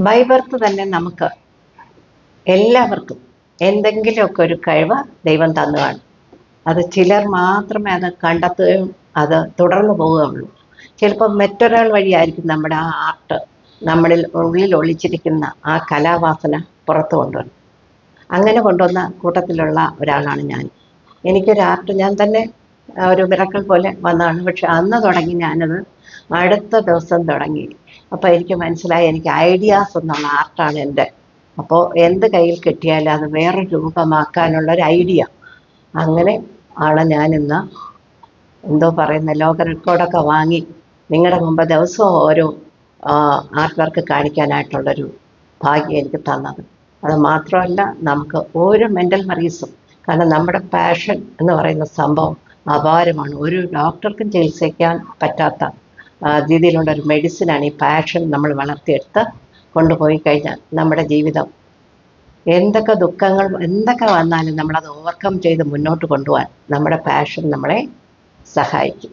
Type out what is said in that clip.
By birth തന്നെ നമുക്ക് എല്ലാവർക്കും എന്തെങ്കിലുമൊക്കെ ഒരു കഴിവ് ദൈവം തന്നു കാണും. അത് ചിലർ മാത്രമേ അത് കണ്ടെത്തുകയും അത് തുടർന്നു പോവുകയുള്ളൂ. ചിലപ്പോൾ മറ്റൊരാൾ വഴിയായിരിക്കും നമ്മുടെ ആ ആർട്ട്, നമ്മളിൽ ഉള്ളിൽ ഒളിച്ചിരിക്കുന്ന ആ കലാവാസന പുറത്തു കൊണ്ടുവരും. അങ്ങനെ കൊണ്ടുവന്ന കൂട്ടത്തിലുള്ള ഒരാളാണ് ഞാൻ. എനിക്കൊരു ആർട്ട് ഞാൻ തന്നെ ഒരു മിറക്കിൾ പോലെ വന്നതാണ്. പക്ഷെ അന്ന് തുടങ്ങി ഞാനത് അടുത്ത ദിവസം തുടങ്ങി. അപ്പോൾ എനിക്ക് മനസ്സിലായി എനിക്ക് ഐഡിയാസ് എന്നുള്ള ആർട്ടാണ് എൻ്റെ. അപ്പോൾ എന്ത് കയ്യിൽ കിട്ടിയാലും അത് വേറെ രൂപമാക്കാനുള്ളൊരു ഐഡിയ. അങ്ങനെ ആണ് ഞാനിന്ന് പറയുന്ന ലോക റെക്കോർഡൊക്കെ വാങ്ങി നിങ്ങളുടെ മുമ്പ് ദിവസവും ഓരോ ആർട്ട് വർക്ക് കാണിക്കാനായിട്ടുള്ളൊരു ഭാഗ്യം എനിക്ക് തന്നത്. അത് മാത്രമല്ല, നമുക്ക് ഓരോ മെൻ്റൽ മറീസും, കാരണം നമ്മുടെ പാഷൻ എന്ന് പറയുന്ന സംഭവം അപാരമാണ്. ഒരു ഡോക്ടർക്കും ചികിത്സിക്കാൻ പറ്റാത്ത രീതിയിലുള്ള ഒരു മെഡിസിനാണ് ഈ പാഷൻ. നമ്മൾ വളർത്തിയെടുത്ത് കൊണ്ടുപോയി കഴിഞ്ഞാൽ നമ്മുടെ ജീവിതം എന്തൊക്കെ ദുഃഖങ്ങൾ എന്തൊക്കെ വന്നാലും നമ്മളത് ഓവർകം ചെയ്ത് മുന്നോട്ട് കൊണ്ടുപോകാൻ നമ്മുടെ പാഷൻ നമ്മളെ സഹായിക്കും.